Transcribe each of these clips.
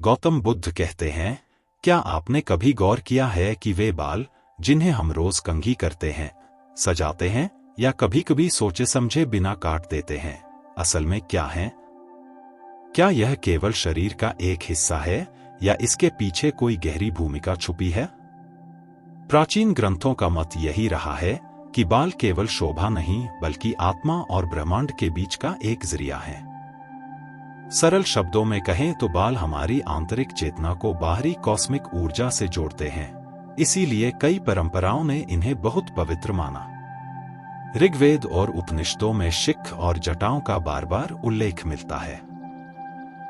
गौतम बुद्ध कहते हैं, क्या आपने कभी गौर किया है कि वे बाल जिन्हें हम रोज कंघी करते हैं, सजाते हैं या कभी-कभी सोचे समझे बिना काट देते हैं, असल में क्या हैं? क्या यह केवल शरीर का एक हिस्सा है या इसके पीछे कोई गहरी भूमिका छुपी है? प्राचीन ग्रंथों का मत यही रहा है कि बाल केवल शोभा नहीं बल्कि आत्मा और ब्रह्मांड के बीच का एक जरिया है। सरल शब्दों में कहें तो बाल हमारी आंतरिक चेतना को बाहरी कॉस्मिक ऊर्जा से जोड़ते हैं, इसीलिए कई परंपराओं ने इन्हें बहुत पवित्र माना। ऋग्वेद और उपनिषदों में शिख और जटाओं का बार बार उल्लेख मिलता है।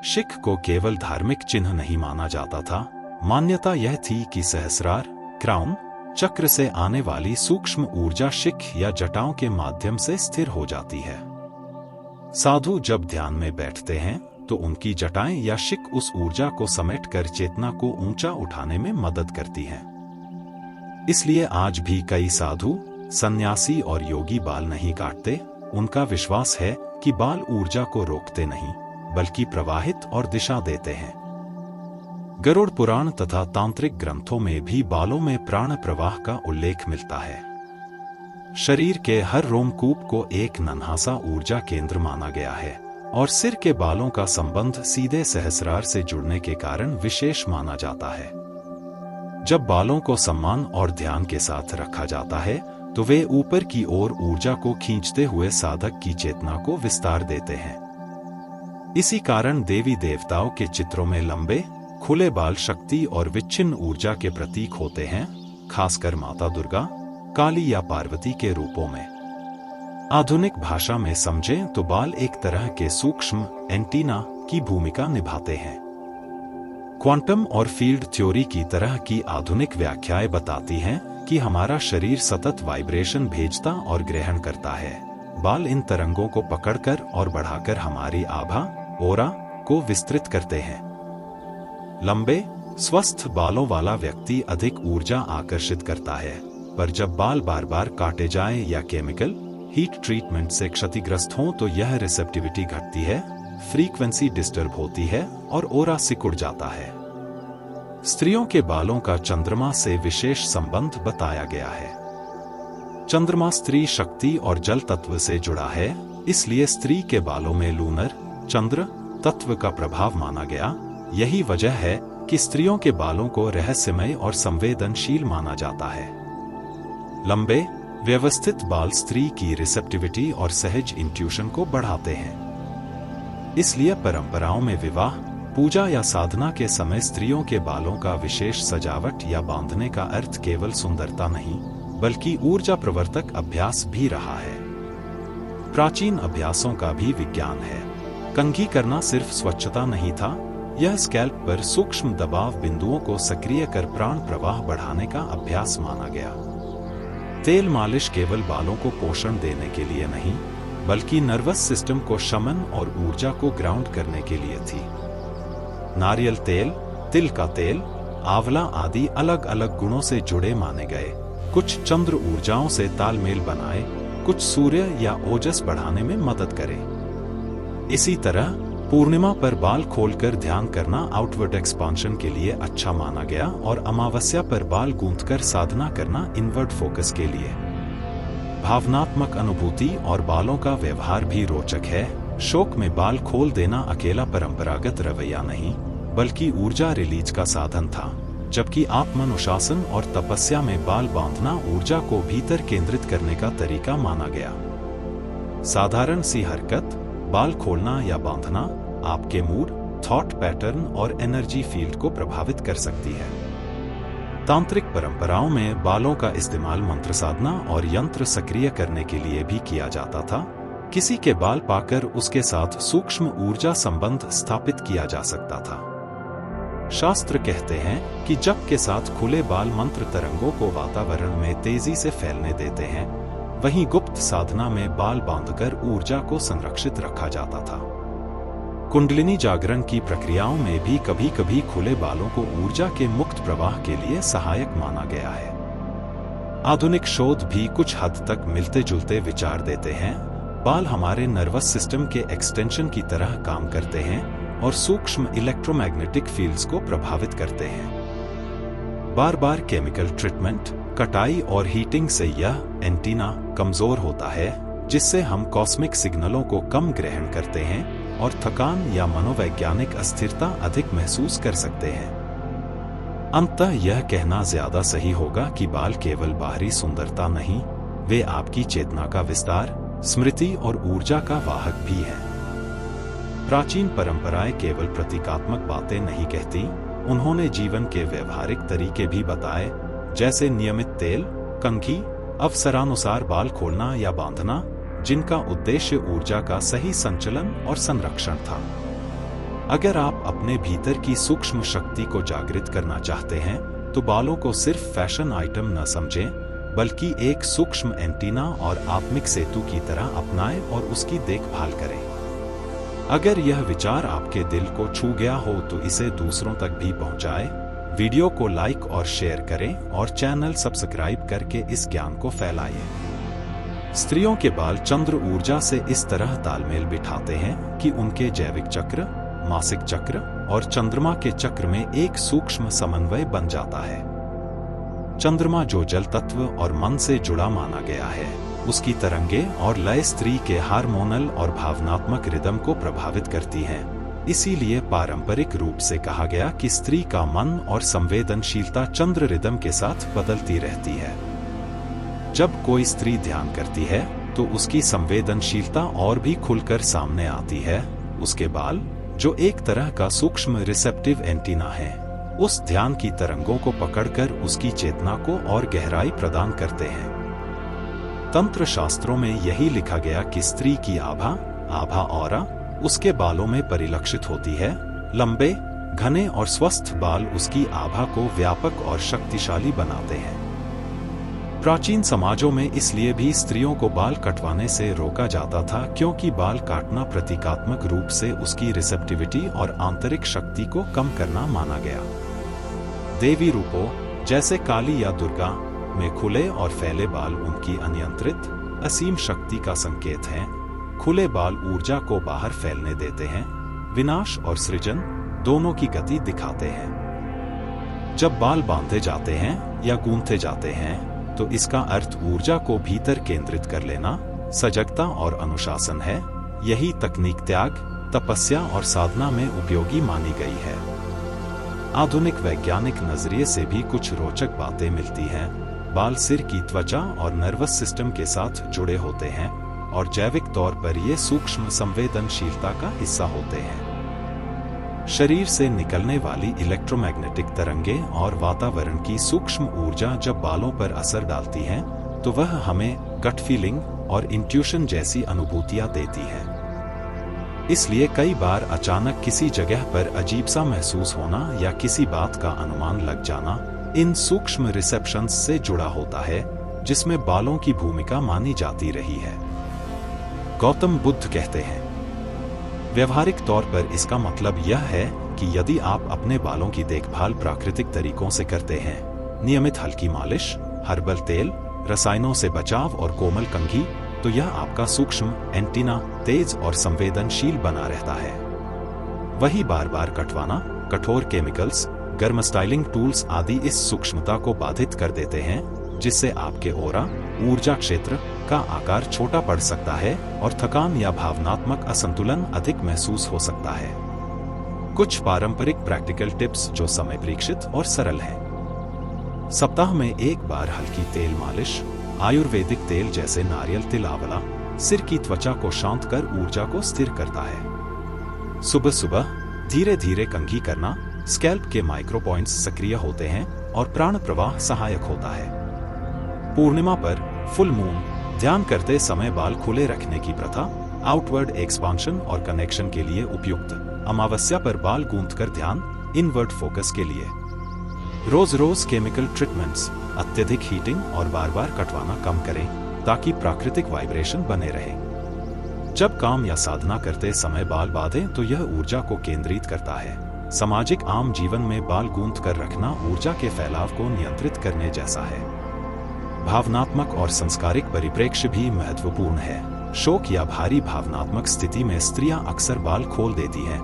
शिख को केवल धार्मिक चिन्ह नहीं माना जाता था, मान्यता यह थी कि सहस्रार क्राउन चक्र से आने वाली सूक्ष्म ऊर्जा शिख या जटाओं के माध्यम से स्थिर हो जाती है। साधु जब ध्यान में बैठते हैं तो उनकी जटाएं या शिख उस ऊर्जा को समेटकर चेतना को ऊंचा उठाने में मदद करती हैं। इसलिए आज भी कई साधु, सन्यासी और योगी बाल नहीं काटते। उनका विश्वास है कि बाल ऊर्जा को रोकते नहीं बल्कि प्रवाहित और दिशा देते हैं। गरुड़ पुराण तथा तांत्रिक ग्रंथों में भी बालों में प्राण प्रवाह का उल्लेख मिलता है। शरीर के हर रोमकूप को एक नन्हासा ऊर्जा केंद्र माना गया है और सिर के बालों का संबंध सीधे सहस्रार से जुड़ने के कारण विशेष माना जाता है। जब बालों को सम्मान और ध्यान के साथ रखा जाता है तो वे ऊपर की ओर ऊर्जा को खींचते हुए साधक की चेतना को विस्तार देते हैं। इसी कारण देवी देवताओं के चित्रों में लंबे खुले बाल शक्ति और विच्छिन्न ऊर्जा के प्रतीक होते हैं, खासकर माता दुर्गा, काली या पार्वती के रूपों में। आधुनिक भाषा में समझें तो बाल एक तरह के सूक्ष्म एंटीना की भूमिका निभाते हैं। क्वांटम और फील्ड थ्योरी की तरह की आधुनिक व्याख्याएं बताती हैं कि हमारा शरीर सतत वाइब्रेशन भेजता और ग्रहण करता है। बाल इन तरंगों को पकड़कर और बढ़ाकर हमारी आभा, ओरा को विस्तृत करते हैं। लंबे, स्वस्थ बालों वाला व्यक्ति अधिक ऊर्जा आकर्षित करता है, पर जब बाल बार बार काटे जाएं या केमिकल हीट ट्रीटमेंट से क्षतिग्रस्त हों तो यह रिसेप्टिविटी घटती है, फ्रीक्वेंसी डिस्टर्ब होती है और ओरा सिकुड़ जाता है। स्त्रियों के बालों का चंद्रमा से विशेष संबंध बताया गया है। चंद्रमा स्त्री शक्ति और जल तत्व से जुड़ा है, इसलिए स्त्री के बालों में लूनर चंद्र तत्व का प्रभाव माना गया। यही वजह है कि स्त्रियों के बालों को रहस्यमय और संवेदनशील माना जाता है। लंबे व्यवस्थित बाल स्त्री की रिसेप्टिविटी और सहज इंट्यूशन को बढ़ाते हैं। इसलिए परंपराओं में विवाह, पूजा या साधना के समय स्त्रियों के बालों का विशेष सजावट या बांधने का अर्थ केवल सुंदरता नहीं बल्कि ऊर्जा प्रवर्तक अभ्यास भी रहा है। प्राचीन अभ्यासों का भी विज्ञान है। कंघी करना सिर्फ स्वच्छता नहीं था, यह स्कैल्प पर सूक्ष्म दबाव बिंदुओं को सक्रिय कर प्राण प्रवाह बढ़ाने का अभ्यास माना गया। तेल मालिश केवल बालों को पोषण देने के लिए नहीं बल्कि नर्वस सिस्टम को शमन और ऊर्जा को ग्राउंड करने के लिए थी। नारियल तेल, तिल का तेल, आंवला आदि अलग अलग गुणों से जुड़े माने गए। कुछ चंद्र ऊर्जाओं से तालमेल बनाए, कुछ सूर्य या ओजस बढ़ाने में मदद करे। इसी तरह पूर्णिमा पर बाल खोलकर ध्यान करना आउटवर्ड एक्सपांशन के लिए अच्छा माना गया और अमावस्या पर बाल गूंथकर साधना करना इनवर्ड फोकस के लिए। भावनात्मक अनुभूति और बालों का व्यवहार भी रोचक है। शोक में बाल खोल देना अकेला परंपरागत रवैया नहीं बल्कि ऊर्जा रिलीज का साधन था, जबकि आत्मानुशासन और तपस्या में बाल बांधना ऊर्जा को भीतर केंद्रित करने का तरीका माना गया। साधारण सी हरकत, बाल खोलना या बांधना, आपके मूड, थॉट पैटर्न और एनर्जी फील्ड को प्रभावित कर सकती है। तांत्रिक परंपराओं में बालों का इस्तेमाल मंत्र साधना और यंत्र सक्रिय करने के लिए भी किया जाता था। किसी के बाल पाकर उसके साथ सूक्ष्म ऊर्जा संबंध स्थापित किया जा सकता था। शास्त्र कहते हैं कि जप के साथ खुले बाल मंत्र तरंगों को वातावरण में तेजी से फैलने देते हैं, वहीं गुप्त साधना में बाल बांधकर ऊर्जा को संरक्षित रखा जाता था। कुंडलिनी जागरण की प्रक्रियाओं में भी कभी कभी खुले बालों को ऊर्जा के मुक्त प्रवाह के लिए सहायक माना गया है। आधुनिक शोध भी कुछ हद तक मिलते जुलते विचार देते हैं। बाल हमारे नर्वस सिस्टम के एक्सटेंशन की तरह काम करते हैं और सूक्ष्म इलेक्ट्रोमैग्नेटिक फील्ड्स को प्रभावित करते हैं। बार बार केमिकल ट्रीटमेंट, कटाई और हीटिंग से यह एंटीना कमजोर होता है, जिससे हम कॉस्मिक सिग्नलों को कम ग्रहण करते हैं और थकान या मनोवैज्ञानिक अस्थिरता अधिक महसूस कर सकते हैं। अंततः यह कहना ज्यादा सही होगा कि बाल केवल बाहरी सुंदरता नहीं, वे आपकी चेतना का विस्तार, स्मृति और ऊर्जा का वाहक भी हैं। प्राचीन परंपराएं केवल प्रतीकात्मक बातें नहीं कहती, उन्होंने जीवन के व्यवहारिक तरीके भी बताए, जैसे नियमित तेल, कंघी, अवसरानुसार बाल खोलना या बांधना, जिनका उद्देश्य ऊर्जा का सही संचलन और संरक्षण था। अगर आप अपने भीतर की सूक्ष्म शक्ति को जागृत करना चाहते हैं, तो बालों को सिर्फ फैशन आइटम न समझें, बल्कि एक सूक्ष्म एंटीना और आत्मिक सेतु की तरह अपनाएं और उसकी देखभाल करें। अगर यह विचार आपके दिल को छू गया हो तो इसे दूसरों तक भी पहुंचाएं, वीडियो को लाइक और शेयर करें और चैनल सब्सक्राइब करके इस ज्ञान को फैलाएं। स्त्रियों के बाल चंद्र ऊर्जा से इस तरह तालमेल बिठाते हैं कि उनके जैविक चक्र, मासिक चक्र और चंद्रमा के चक्र में एक सूक्ष्म समन्वय बन जाता है। चंद्रमा जो जल तत्व और मन से जुड़ा माना गया है, उसकी तरंगे और लय स्त्री के हार्मोनल और भावनात्मक रिदम को प्रभावित करती हैं। इसीलिए पारंपरिक रूप से कहा गया कि स्त्री का मन और संवेदनशीलता चंद्र रिदम के साथ बदलती रहती है। जब कोई स्त्री ध्यान करती है तो उसकी संवेदनशीलता और भी खुलकर सामने आती है। उसके बाल, जो एक तरह का सूक्ष्म रिसेप्टिव एंटीना है, उस ध्यान की तरंगों को पकड़कर उसकी चेतना को और गहराई प्रदान करते हैं। तंत्र शास्त्रों में यही लिखा गया कि स्त्री की आभा ऑरा उसके बालों में परिलक्षित होती है। लंबे, घने और स्वस्थ बाल उसकी आभा को व्यापक और शक्तिशाली बनाते हैं। प्राचीन समाजों में इसलिए भी स्त्रियों को बाल कटवाने से रोका जाता था, क्योंकि बाल काटना प्रतीकात्मक रूप से उसकी रिसेप्टिविटी और आंतरिक शक्ति को कम करना माना गया। देवी रूपों जैसे काली या दुर्गा में खुले और फैले बाल उनकी अनियंत्रित, असीम शक्ति का संकेत हैं। खुले बाल ऊर्जा को बाहर फैलने देते हैं, विनाश और सृजन दोनों की गति दिखाते हैं। जब बाल बांधे जाते हैं या गूंथे जाते हैं, तो इसका अर्थ ऊर्जा को भीतर केंद्रित कर लेना, सजगता और अनुशासन है। यही तकनीक त्याग, तपस्या और साधना में उपयोगी मानी गई है। आधुनिक वैज्ञानिक नजरिए से भी कुछ रोचक बातें मिलती हैं। बाल सिर की त्वचा और नर्वस सिस्टम के साथ जुड़े होते हैं और जैविक तौर पर ये सूक्ष्म संवेदनशीलता का हिस्सा होते हैं। शरीर से निकलने वाली इलेक्ट्रोमैग्नेटिक तरंगें और वातावरण की सूक्ष्म ऊर्जा जब बालों पर असर डालती हैं, तो वह हमें गट फीलिंग और इंट्यूशन जैसी अनुभूतियां देती है। इसलिए कई बार अचानक किसी जगह पर अजीब सा महसूस होना या किसी बात का अनुमान लग जाना इन सूक्ष्म रिसेप्शंस से जुड़ा होता है, जिसमें बालों की भूमिका मानी जाती रही है। गौतम बुद्ध कहते हैं, व्यवहारिक तौर पर इसका मतलब यह है कि यदि आप अपने बालों की देखभाल प्राकृतिक तरीकों से करते हैं, नियमित हल्की मालिश, हर्बल तेल, रसायनों से बचाव और कोमल कंघी, तो यह आपका सूक्ष्म एंटीना तेज और संवेदनशील बना रहता है। वही बार बार कटवाना, कठोर केमिकल्स, गर्म स्टाइलिंग टूल्स आदि इस सूक्ष्मता को बाधित कर देते हैं, जिससे आपके ओरा, ऊर्जा क्षेत्र का आकार छोटा पड़ सकता है और थकान या भावनात्मक असंतुलन अधिक महसूस हो सकता है। कुछ पारंपरिक प्रैक्टिकल टिप्स जो समय परीक्षित और सरल हैं। सप्ताह में एक बार हल्की तेल मालिश, आयुर्वेदिक तेल जैसे नारियल तिल आंवला सिर की त्वचा को शांत कर ऊर्जा को स्थिर करता है। सुबह सुबह धीरे धीरे कंघी करना, स्कैल्प के माइक्रो पॉइंट्स सक्रिय होते हैं और प्राण प्रवाह सहायक होता है। पूर्णिमा पर फुल मून ध्यान करते समय बाल खुले रखने की प्रथा आउटवर्ड एक्सपांशन और कनेक्शन के लिए उपयुक्त। अमावस्या पर बाल गूंथकर ध्यान, इनवर्ड फोकस के लिए। रोज रोज केमिकल ट्रीटमेंट्स, अत्यधिक हीटिंग और बार बार कटवाना कम करें, ताकि प्राकृतिक वाइब्रेशन बने रहे। जब काम या साधना करते समय बाल बांधें तो यह ऊर्जा को केंद्रित करता है। सामाजिक आम जीवन में बाल गूंथ कर रखना ऊर्जा के फैलाव को नियंत्रित करने जैसा है। भावनात्मक और संस्कारिक परिप्रेक्ष्य भी महत्वपूर्ण है। शोक या भारी भावनात्मक स्थिति में स्त्रियां अक्सर बाल खोल देती हैं,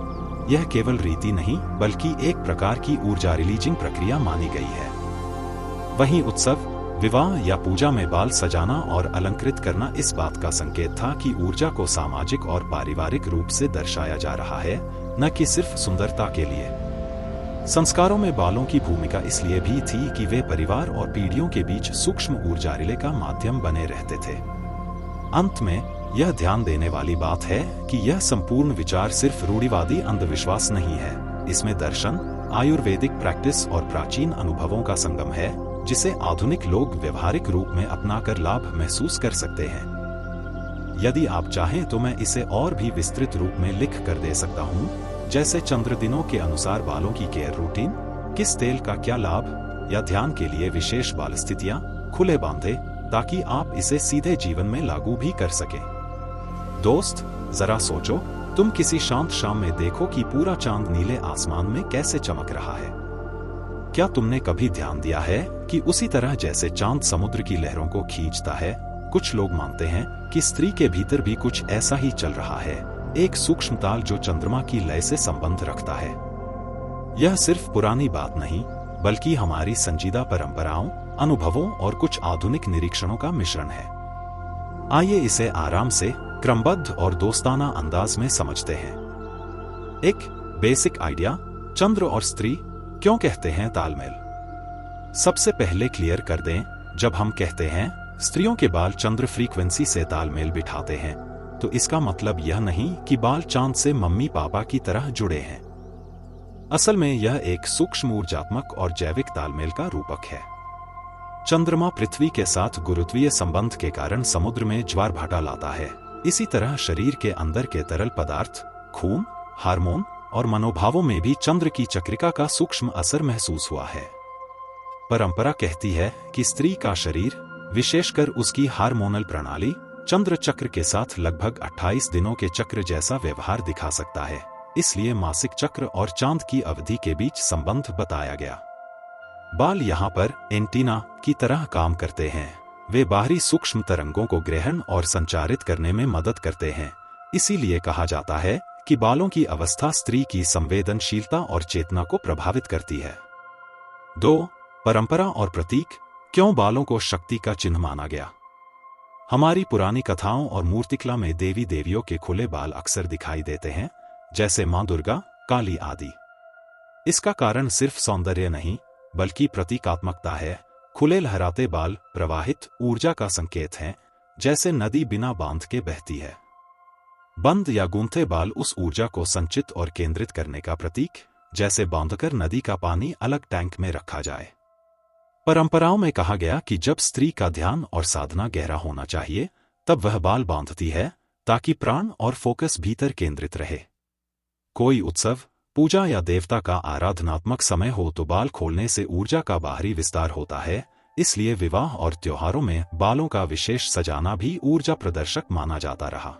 यह केवल रीति नहीं बल्कि एक प्रकार की ऊर्जा रिलीजिंग प्रक्रिया मानी गई है। वहीं उत्सव, विवाह या पूजा में बाल सजाना और अलंकृत करना इस बात का संकेत था कि ऊर्जा को सामाजिक और पारिवारिक रूप से दर्शाया जा रहा है, न कि सिर्फ सुंदरता के लिए। संस्कारों में बालों की भूमिका इसलिए भी थी कि वे परिवार और पीढ़ियों के बीच सूक्ष्म ऊर्जा रिले का माध्यम बने रहते थे। अंत में यह ध्यान देने वाली बात है कि यह संपूर्ण विचार सिर्फ रूढ़िवादी अंधविश्वास नहीं है। इसमें दर्शन, आयुर्वेदिक प्रैक्टिस और प्राचीन अनुभवों का संगम है, जिसे आधुनिक लोग व्यवहारिक रूप में अपनाकर लाभ महसूस कर सकते हैं। यदि आप चाहें तो मैं इसे और भी विस्तृत रूप में लिख कर दे सकता हूँ, जैसे चंद्र दिनों के अनुसार बालों की केयर रूटीन, किस तेल का क्या लाभ, या ध्यान के लिए विशेष बाल स्थितियां, खुले बांधे, ताकि आप इसे सीधे जीवन में लागू भी कर सकें। दोस्त, जरा सोचो, तुम किसी शांत शाम में देखो कि पूरा चांद नीले आसमान में कैसे चमक रहा है। क्या तुमने कभी ध्यान दिया है कि उसी तरह जैसे चांद समुद्र की लहरों को खींचता है, कुछ लोग मानते हैं कि स्त्री के भीतर भी कुछ ऐसा ही चल रहा है, एक सूक्ष्म ताल जो चंद्रमा की लय से संबंध रखता है। यह सिर्फ पुरानी बात नहीं, बल्कि हमारी संजीदा परंपराओं, अनुभवों और कुछ आधुनिक निरीक्षणों का मिश्रण है। आइए इसे आराम से, क्रमबद्ध और दोस्ताना अंदाज में समझते हैं। एक बेसिक आइडिया, चंद्र और स्त्री क्यों कहते हैं तालमेल। सबसे पहले क्लियर कर दें, जब हम कहते हैं स्त्रियों के बाल चंद्र फ्रीक्वेंसी से तालमेल बिठाते हैं, तो इसका मतलब यह नहीं कि बाल चांद से मम्मी पापा की तरह जुड़े हैं। असल में यह एक सूक्ष्म ऊर्जात्मक और जैविक तालमेल का रूपक है। चंद्रमा पृथ्वी के साथ गुरुत्वीय संबंध के कारण समुद्र में ज्वार भाटा लाता है। इसी तरह शरीर के अंदर के तरल पदार्थ, खून, हार्मोन और मनोभावों में भी चंद्र की चक्रिका का सूक्ष्म असर महसूस हुआ है। परंपरा कहती है कि स्त्री का शरीर, विशेषकर उसकी हार्मोनल प्रणाली, चंद्र चक्र के साथ लगभग 28 दिनों के चक्र जैसा व्यवहार दिखा सकता है। इसलिए मासिक चक्र और चांद की अवधि के बीच संबंध बताया गया। बाल यहाँ पर एंटीना की तरह काम करते हैं। वे बाहरी सूक्ष्म तरंगों को ग्रहण और संचारित करने में मदद करते हैं। इसीलिए कहा जाता है कि बालों की अवस्था स्त्री की संवेदनशीलता और चेतना को प्रभावित करती है। 2. परंपरा और प्रतीक, क्यों बालों को शक्ति का चिन्ह माना गया। हमारी पुरानी कथाओं और मूर्तिकला में देवी देवियों के खुले बाल अक्सर दिखाई देते हैं, जैसे मां दुर्गा, काली आदि। इसका कारण सिर्फ सौंदर्य नहीं, बल्कि प्रतीकात्मकता है। खुले लहराते बाल प्रवाहित ऊर्जा का संकेत हैं, जैसे नदी बिना बांध के बहती है। बंद या गूंथे बाल उस ऊर्जा को संचित और केंद्रित करने का प्रतीक, जैसे बांधकर नदी का पानी अलग टैंक में रखा जाए। परंपराओं में कहा गया कि जब स्त्री का ध्यान और साधना गहरा होना चाहिए, तब वह बाल बांधती है, ताकि प्राण और फोकस भीतर केंद्रित रहे। कोई उत्सव, पूजा या देवता का आराधनात्मक समय हो तो बाल खोलने से ऊर्जा का बाहरी विस्तार होता है। इसलिए विवाह और त्योहारों में बालों का विशेष सजाना भी ऊर्जा प्रदर्शक माना जाता रहा।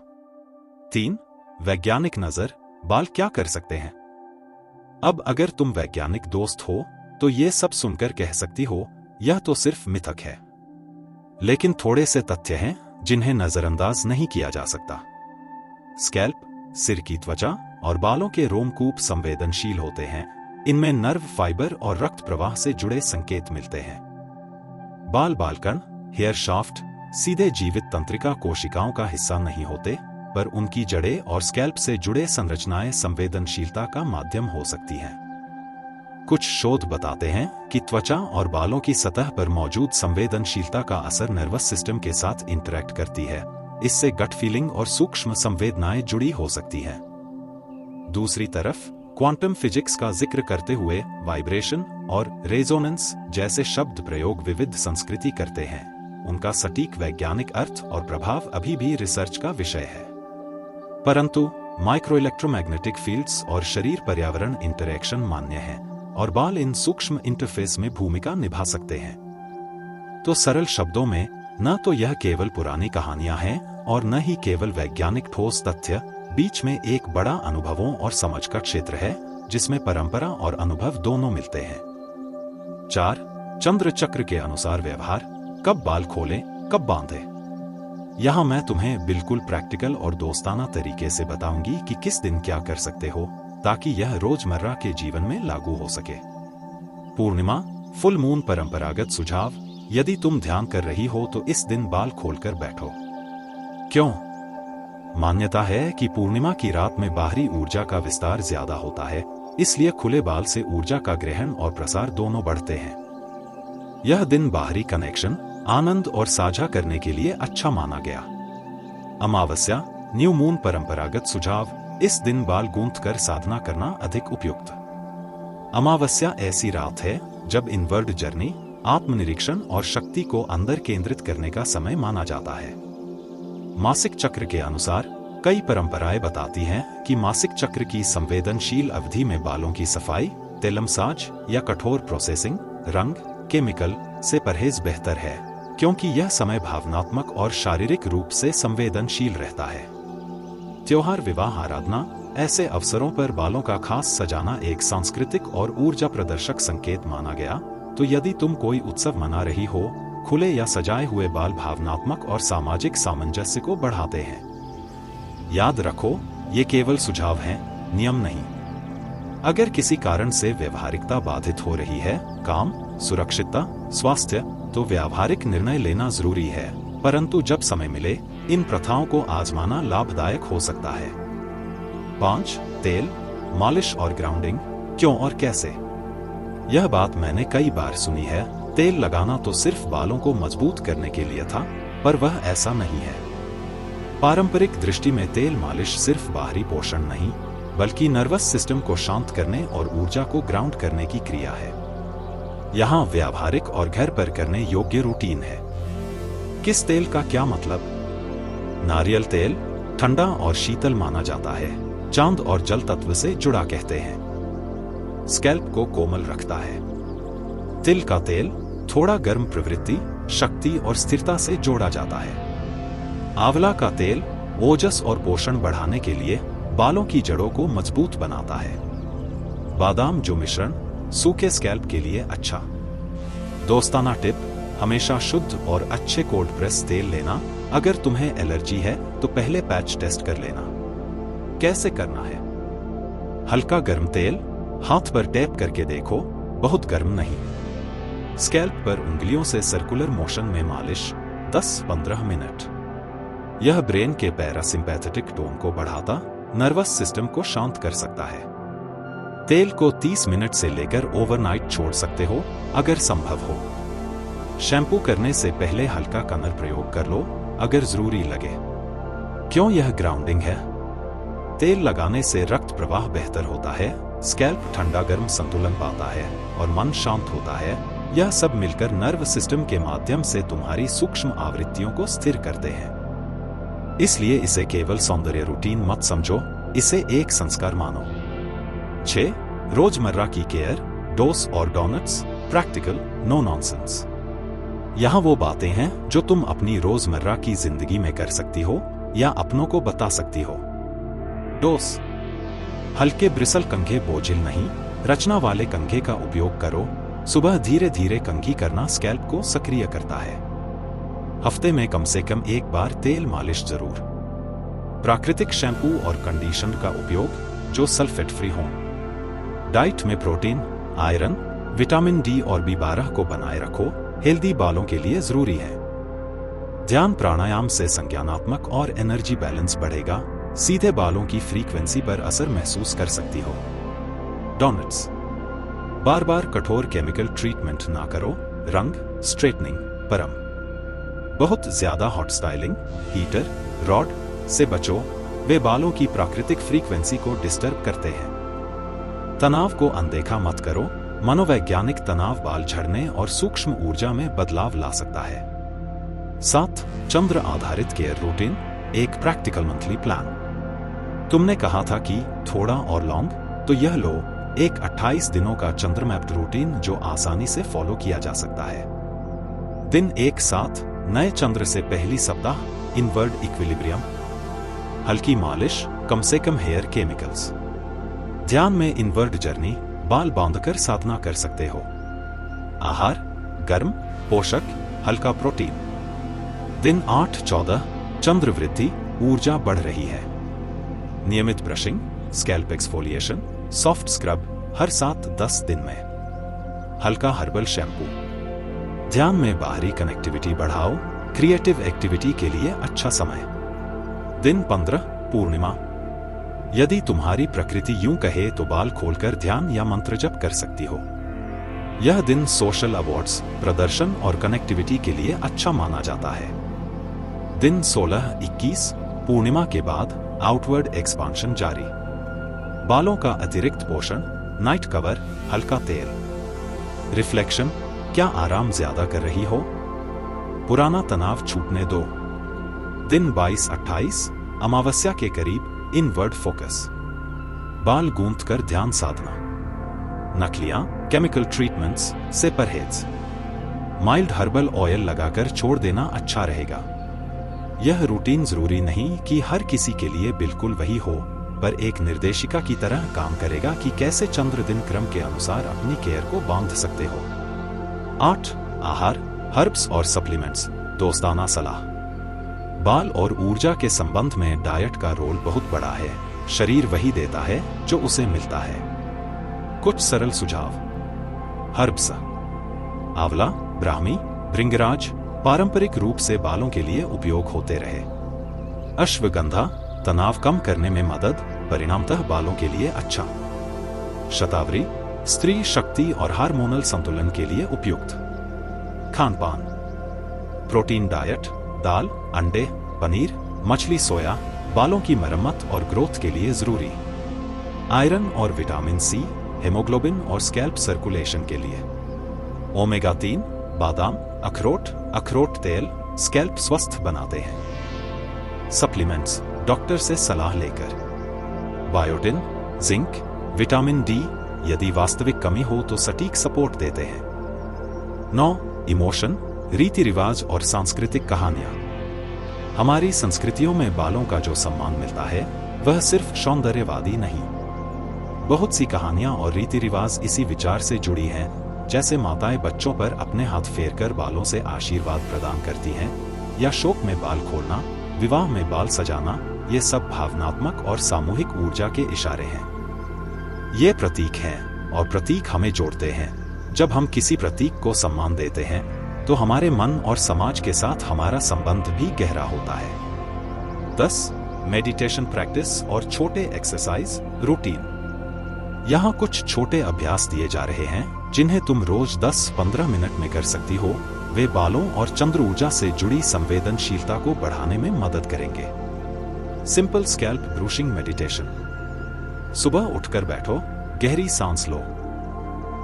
3. वैज्ञानिक नजर, बाल क्या कर सकते हैं। अब अगर तुम वैज्ञानिक दोस्त हो तो ये सब सुनकर कह सकती हो, यह तो सिर्फ मिथक है। लेकिन थोड़े से तथ्य हैं जिन्हें नजरअंदाज नहीं किया जा सकता। स्कैल्प, सिर की त्वचा और बालों के रोमकूप संवेदनशील होते हैं। इनमें नर्व फाइबर और रक्त प्रवाह से जुड़े संकेत मिलते हैं। बालकण, हेयर शाफ्ट सीधे जीवित तंत्रिका कोशिकाओं का हिस्सा नहीं होते, पर उनकी जड़ें और स्कैल्प से जुड़े संरचनाएं संवेदनशीलता का माध्यम हो सकती हैं। कुछ शोध बताते हैं कि त्वचा और बालों की सतह पर मौजूद संवेदनशीलता का असर नर्वस सिस्टम के साथ इंटरैक्ट करती है। इससे गट फीलिंग और सूक्ष्म संवेदनाएं जुड़ी हो सकती हैं। दूसरी तरफ क्वांटम फिजिक्स का जिक्र करते हुए वाइब्रेशन और रेजोनेंस जैसे शब्द प्रयोग विविध संस्कृति करते हैं। उनका सटीक वैज्ञानिक अर्थ और प्रभाव अभी भी रिसर्च का विषय है। परंतु माइक्रोइलेक्ट्रोमैग्नेटिक फील्ड्स और शरीर पर्यावरण इंटरैक्शन मान्य है और बाल इन सूक्ष्म इंटरफेस में भूमिका निभा सकते हैं। तो सरल शब्दों में, न तो यह केवल पुरानी कहानियां हैं और न ही केवल वैज्ञानिक ठोस तथ्य, बीच में एक बड़ा अनुभवों और समझ का क्षेत्र है जिसमें परंपरा और अनुभव दोनों मिलते हैं। 4. चंद्र चक्र के अनुसार व्यवहार, कब बाल खोलें, कब बांधें। यहां मैं तुम्हें बिल्कुल प्रैक्टिकल और दोस्ताना तरीके से बताऊंगी कि किस दिन क्या कर सकते हो, ताकि यह रोजमर्रा के जीवन में लागू हो सके। पूर्णिमा, फुल मून परंपरागत सुझाव। यदि तुम ध्यान कर रही हो तो इस दिन बाल खोलकर बैठो। क्यों? मान्यता है कि पूर्णिमा की रात में बाहरी ऊर्जा का विस्तार ज्यादा होता है, इसलिए खुले बाल से ऊर्जा का ग्रहण और प्रसार दोनों बढ़ते हैं। यह दिन बाहरी कनेक्शन, आनंद और साझा करने के लिए अच्छा माना गया। अमावस्या, न्यू मून परंपरागत सुझाव। इस दिन बाल गूंथकर साधना करना अधिक उपयुक्त। अमावस्या ऐसी रात है जब इनवर्ड जर्नी, आत्मनिरीक्षण और शक्ति को अंदर केंद्रित करने का समय माना जाता है। मासिक चक्र के अनुसार कई परंपराएं बताती हैं कि मासिक चक्र की संवेदनशील अवधि में बालों की सफाई, तेल मसाज या कठोर प्रोसेसिंग, रंग, केमिकल से परहेज बेहतर है, क्योंकि यह समय भावनात्मक और शारीरिक रूप से संवेदनशील रहता है। त्योहार, विवाह, आराधना, ऐसे अवसरों पर बालों का खास सजाना एक सांस्कृतिक और ऊर्जा प्रदर्शक संकेत माना गया। तो यदि तुम कोई उत्सव मना रही हो, खुले या सजाए हुए बाल भावनात्मक और सामाजिक सामंजस्य को बढ़ाते हैं। याद रखो, ये केवल सुझाव हैं, नियम नहीं। अगर किसी कारण से व्यवहारिकता बाधित हो रही है, काम, सुरक्षितता, स्वास्थ्य, तो व्यावहारिक निर्णय लेना जरूरी है, परंतु जब समय मिले, इन प्रथाओं को आजमाना लाभदायक हो सकता है। 5. तेल, मालिश और ग्राउंडिंग। क्यों और कैसे? यह बात मैंने कई बार सुनी है, तेल लगाना तो सिर्फ बालों को मजबूत करने के लिए था, पर वह ऐसा नहीं है। पारंपरिक दृष्टि में तेल मालिश सिर्फ बाहरी पोषण नहीं, बल्कि नर्वस सिस्टम को शांत करने और ऊर्जा को ग्राउंड करने की क्रिया है। यहाँ व्यावहारिक और घर पर करने योग्य रूटीन है। किस तेल का क्या मतलब? नारियल तेल ठंडा और शीतल माना जाता है, चांद और जल तत्व से जुड़ा कहते हैं। स्कैल्प को कोमल रखता है। तिल का तेल थोड़ा गर्म प्रवृत्ति, शक्ति और स्थिरता से जोड़ा जाता है। आंवला का तेल ओजस और पोषण बढ़ाने के लिए बालों की जड़ों को मजबूत बनाता है। बादाम जो मिश्रण सूखे स्कैल्प के लिए अच्छा। दोस्ताना टिप, हमेशा शुद्ध और अच्छे कोल्ड प्रेस तेल लेना। अगर तुम्हें एलर्जी है तो पहले पैच टेस्ट कर लेना। कैसे करना है? हल्का गर्म तेल हाथ पर टैप करके देखो, बहुत गर्म नहीं। स्कैल्प पर उंगलियों से सर्कुलर मोशन में मालिश 10-15 मिनट। यह ब्रेन के पैरासिम्पैथेटिक टोन को बढ़ाता, नर्वस सिस्टम को शांत कर सकता है। तेल को 30 मिनट से लेकर ओवरनाइट छोड़ सकते हो अगर संभव हो। शैम्पू करने से पहले हल्का कलर प्रयोग कर लो अगर जरूरी लगे। क्यों यह ग्राउंडिंग है? तेल लगाने से रक्त प्रवाह बेहतर होता है, स्कैल्प ठंडा गर्म संतुलन पाता है और मन शांत होता है। यह सब मिलकर नर्व सिस्टम के माध्यम से तुम्हारी सूक्ष्म आवृत्तियों को स्थिर करते हैं। इसलिए इसे केवल सौंदर्य रूटीन मत समझो, इसे एक संस्कार मानो। 6. रोजमर्रा की केयर, डोस और डोनट्स, प्रैक्टिकल, नो नॉनसेंस। यहाँ वो बातें हैं जो तुम अपनी रोजमर्रा की जिंदगी में कर सकती हो या अपनों को बता सकती हो। डोस, हल्के ब्रिसल कंघे बोझिल नहीं, रचना वाले कंघे का उपयोग करो। सुबह धीरे धीरे कंघी करना स्कैल्प को सक्रिय करता है। हफ्ते में कम से कम एक बार तेल मालिश जरूर। प्राकृतिक शैम्पू और कंडीशनर का उपयोग जो सल्फेट फ्री हों। डाइट में प्रोटीन, आयरन, विटामिन डी और B12 को बनाए रखो, हेल्दी बालों के लिए जरूरी है। ध्यान प्राणायाम से संज्ञानात्मक और एनर्जी बैलेंस बढ़ेगा, सीधे बालों की फ्रीक्वेंसी पर असर महसूस कर सकती हो। डोनट्स, बार बार कठोर केमिकल ट्रीटमेंट ना करो, रंग, स्ट्रेटनिंग, परम। बहुत ज्यादा हॉट स्टाइलिंग, हीटर, रॉड से बचो, वे बालों की प्राकृतिक फ्रीक्वेंसी को डिस्टर्ब करते हैं। तनाव को अनदेखा मत करो, मनोवैज्ञानिक तनाव बाल झड़ने और सूक्ष्म ऊर्जा में बदलाव ला सकता है। 7. चंद्र आधारित केयर रूटीन, एक प्रैक्टिकल मंथली प्लान। तुमने कहा था कि थोड़ा और लॉन्ग, तो यह लो, एक 28 दिनों का चंद्र मैप्ड रूटीन जो आसानी से फॉलो किया जा सकता है। दिन 1 7, नए चंद्र से पहली सप्ताह, इनवर्ड इक्विलिब्रियम, हल्की मालिश, कम से कम हेयर केमिकल्स। ध्यान में इनवर्ड जर्नी, बाल बांधकर साधना कर सकते हो। आहार, गर्म, पोषक, हल्का प्रोटीन। दिन 8 14, चंद्र वृद्धि, ऊर्जा बढ़ रही है। नियमित brushing, scalp exfoliation, soft scrub हर 7-10 दिन में। हल्का हर्बल शैम्पू। ध्यान में बाहरी कनेक्टिविटी बढ़ाओ, क्रिएटिव एक्टिविटी के लिए अच्छा समय। दिन 15 पूर्णिमा। यदि तुम्हारी प्रकृति यूं कहे तो बाल खोलकर ध्यान या मंत्र जप कर सकती हो। यह दिन सोशल अवार्ड्स, प्रदर्शन और कनेक्टिविटी के लिए अच्छा माना जाता है। दिन 16-21 पूर्णिमा के बाद आउटवर्ड एक्सपांशन जारी। बालों का अतिरिक्त पोषण, नाइट कवर, हल्का तेल। रिफ्लेक्शन, क्या आराम ज्यादा कर रही हो? पुराना तनाव छूटने दो। दिन 22-28 अमावस्या के करीब इनवर्ड फोकस। बाल गूंथकर ध्यान साधना। नकलियां, केमिकल ट्रीटमेंट्स से परहेज। माइल्ड हर्बल ऑयल लगाकर छोड़ देना अच्छा रहेगा। यह रूटीन जरूरी नहीं कि हर किसी के लिए बिल्कुल वही हो, पर एक निर्देशिका की तरह काम करेगा कि कैसे चंद्र दिन क्रम के अनुसार अपनी केयर को बांध सकते हो। 8 आहार, हर्ब्स और सप्लीमेंट्स, दोस्ताना सलाह। बाल और ऊर्जा के संबंध में डाइट का रोल बहुत बड़ा है। शरीर वही देता है जो उसे मिलता है। कुछ सरल सुझाव। हर्ब्स: आंवला, ब्राह्मी, भृंगराज पारंपरिक रूप से बालों के लिए उपयोग होते रहे। अश्वगंधा तनाव कम करने में मदद, परिणामतः बालों के लिए अच्छा। शतावरी स्त्री शक्ति और हार्मोनल संतुलन के लिए उपयुक्त। खानपान: प्रोटीन डाइट, दाल, अंडे, पनीर, मछली, सोया बालों की मरम्मत और ग्रोथ के लिए जरूरी। आयरन और विटामिन सी, हेमोग्लोबिन और स्कैल्प सर्कुलेशन के लिए। ओमेगा 3 बादाम, अखरोट तेल स्कैल्प स्वस्थ बनाते हैं। सप्लीमेंट्स डॉक्टर से सलाह लेकर। बायोटिन, जिंक, विटामिन डी यदि वास्तविक कमी हो तो सटीक सपोर्ट देते हैं। 9 इमोशन, रीति रिवाज और सांस्कृतिक कहानियां। हमारी संस्कृतियों में बालों का जो सम्मान मिलता है वह सिर्फ सौंदर्यवादी नहीं। बहुत सी कहानियां और रीति रिवाज इसी विचार से जुड़ी हैं, जैसे माताएं बच्चों पर अपने हाथ फेरकर बालों से आशीर्वाद प्रदान करती हैं, या शोक में बाल खोलना, विवाह में बाल सजाना, ये सब भावनात्मक और सामूहिक ऊर्जा के इशारे हैं। ये प्रतीक हैं और प्रतीक हमें जोड़ते हैं। जब हम किसी प्रतीक को सम्मान देते हैं तो हमारे मन और समाज के साथ हमारा संबंध भी गहरा होता है। 10 मेडिटेशन प्रैक्टिस और छोटे एक्सरसाइज रूटीन। यहाँ कुछ छोटे अभ्यास दिए जा रहे हैं जिन्हें तुम रोज 10-15 मिनट में कर सकती हो। वे बालों और चंद्र ऊर्जा से जुड़ी संवेदनशीलता को बढ़ाने में मदद करेंगे। Simple scalp brushing meditation. सुबह उठकर बैठो, गहरी सांस लो।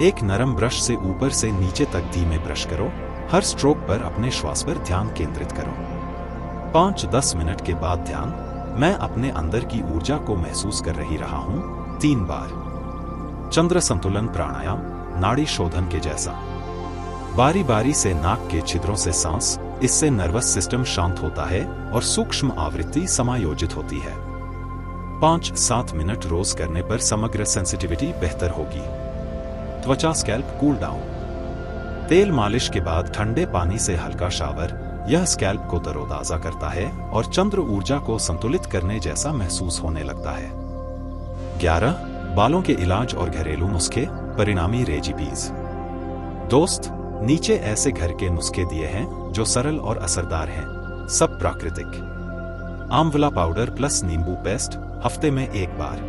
एक नरम ब्रश से ऊपर से नीचे तक धीमे ब्रश करो। हर स्ट्रोक पर अपने श्वास पर ध्यान केंद्रित करो। 5-10 मिनट के बाद ध्यान, मैं अपने अंदर की ऊर्जा को महसूस कर रहा हूं 3 बार। चंद्र संतुलन प्राणायाम, नाड़ी शोधन के जैसा। बारी बारी से नाक के छिद्रों से सांस, इससे नर्वस सिस्टम शांत होता है और सूक्ष्म आवृत्ति समायोजित होती है। 5-7 मिनट रोज करने पर समग्र सेंसिटिविटी बेहतर होगी। त्वचा स्कैल्प कूल डाउन। तेल मालिश के बाद ठंडे पानी से हल्का शावर, यह स्कैल्प को तरोताजा करता है और चंद्र ऊर्जा को संतुलित करने जैसा महसूस होने लगता है। 11 बालों के इलाज और घरेलू नुस्खे, परिणामी रेजिपीज। दोस्त, नीचे ऐसे घर के नुस्खे दिए हैं जो सरल और असरदार हैं, सब प्राकृतिक। आंवला पाउडर प्लस नींबू पेस्ट, हफ्ते में 1 बार।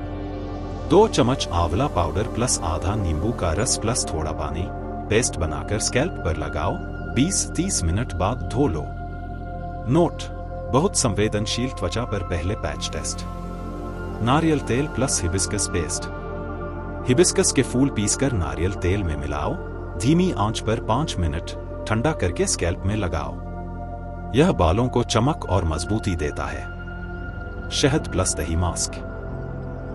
2 चम्मच आंवला पाउडर प्लस आधा नींबू का रस प्लस थोड़ा पानी, पेस्ट बनाकर स्कैल्प पर लगाओ। 20-30 मिनट बाद धो लो। नोट: बहुत संवेदनशील त्वचा पर पहले पैच टेस्ट। नारियल तेल प्लस हिबिस्कस पेस्ट। हिबिस्कस के फूल पीसकर नारियल तेल में मिलाओ। धीमी आंच पर 5 मिनट ठंडा करके स्कैल्प में लगाओ। यह बालों को चमक और मजबूती देता है। शहद प्लस दही मास्क।